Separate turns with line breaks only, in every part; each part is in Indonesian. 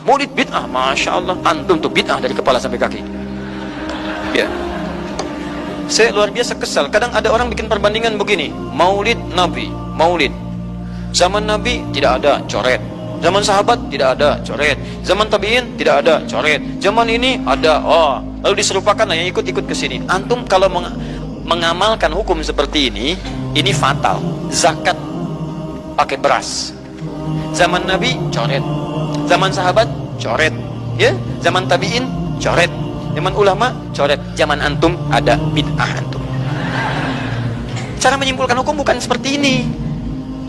maulid bid'ah. Masya Allah, antum tuh bid'ah dari kepala sampai kaki. Ya, saya luar biasa kesal. Kadang ada orang bikin perbandingan begini, maulid Nabi, maulid zaman Nabi tidak ada, coret. Zaman sahabat tidak ada, coret. Zaman tabi'in tidak ada, coret. Zaman ini ada, oh, lalu diserupakan yang ikut-ikut ke sini. Antum kalau mengamalkan hukum seperti ini fatal. Zakat pakai beras. Zaman Nabi coret. Zaman sahabat coret. Ya, zaman tabi'in coret. Zaman ulama coret. Zaman antum ada bid'ah antum. Cara menyimpulkan hukum bukan seperti ini.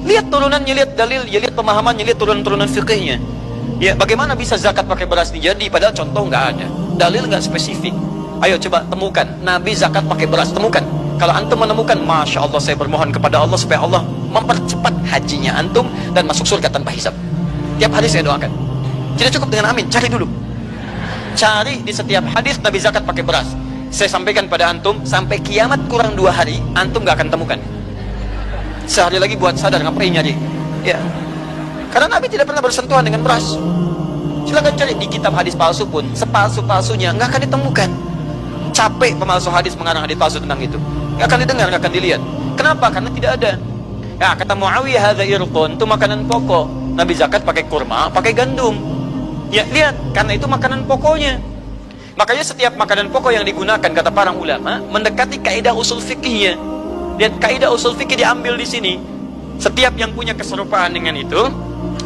Lihat turunannya, lihat dalil, ya lihat pemahamannya, lihat turunan-turunan fikihnya. Ya, bagaimana bisa zakat pakai beras jadi padahal contoh nggak ada, dalil nggak spesifik. Ayo coba temukan Nabi zakat pakai beras, temukan. Kalau antum menemukan, masya Allah, saya bermohon kepada Allah supaya Allah mempercepat hajinya antum dan masuk surga tanpa hisab. Tiap hari saya doakan. Tidak cukup dengan amin, cari dulu. Cari di setiap hadis Nabi zakat pakai beras. Saya sampaikan pada antum, sampai kiamat kurang 2 hari, antum nggak akan temukan. Sehari lagi buat sadar, ngapain nyari? Ya, karena Nabi tidak pernah bersentuhan dengan beras. Silakan cari di kitab hadis palsu pun, sepalsu-palsunya nggak akan ditemukan. Capek pemalsu hadis mengarang hadis palsu tentang itu, nggak akan didengar, nggak akan dilihat. Kenapa? Karena tidak ada. Ya, kata Muawiyah, hadza irqun, itu makanan pokok. Nabi zakat pakai kurma, pakai gandum. Ya, lihat, karena itu makanan pokoknya. Makanya setiap makanan pokok yang digunakan, kata para ulama, mendekati kaidah usul fikihnya. Dan kaidah usul fikih diambil di sini. Setiap yang punya keserupaan dengan itu,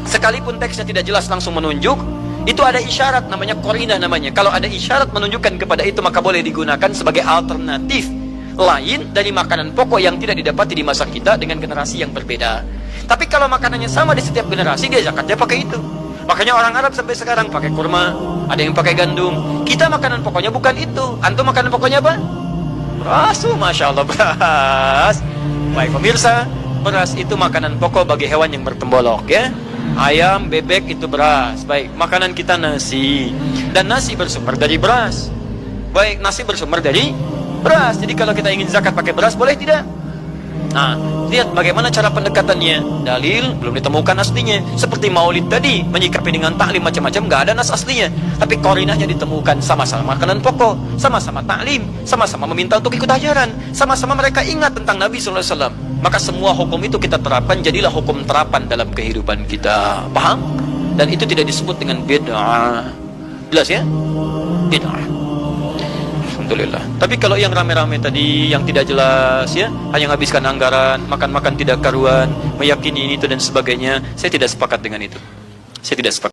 sekalipun teksnya tidak jelas langsung menunjuk, itu ada isyarat, namanya qarinah namanya. Kalau ada isyarat menunjukkan kepada itu, maka boleh digunakan sebagai alternatif lain dari makanan pokok yang tidak didapati di masa kita dengan generasi yang berbeda. Tapi kalau makanannya sama di setiap generasi, dia zakatnya pakai itu. Makanya orang Arab sampai sekarang pakai kurma, ada yang pakai gandum. Kita makanan pokoknya bukan itu. Antum makanan pokoknya apa? Beras. Masya Allah, beras. Baik pemirsa, beras itu makanan pokok bagi hewan yang bertembolok, ya. Ayam, bebek itu beras. Baik, makanan kita nasi. Dan nasi bersumber dari beras. Baik, nasi bersumber dari beras. Jadi kalau kita ingin zakat pakai beras, boleh tidak? Nah, lihat bagaimana cara pendekatannya. Dalil belum ditemukan aslinya. Seperti maulid tadi, menyikapi dengan taklim macam-macam, nggak ada nas aslinya. Tapi qarinahnya ditemukan, sama-sama makanan pokok, sama-sama taklim, sama-sama meminta untuk ikut ajaran, sama-sama mereka ingat tentang Nabi SAW. Maka semua hukum itu kita terapkan, jadilah hukum terapan dalam kehidupan kita. Paham? Dan itu tidak disebut dengan bid'ah. Jelas ya? Bid'ah. Alhamdulillah. Tapi kalau yang rame-rame tadi, yang tidak jelas, ya, hanya menghabiskan anggaran, makan-makan tidak karuan, meyakini ini itu dan sebagainya, saya tidak sepakat dengan itu. Saya tidak sepakat.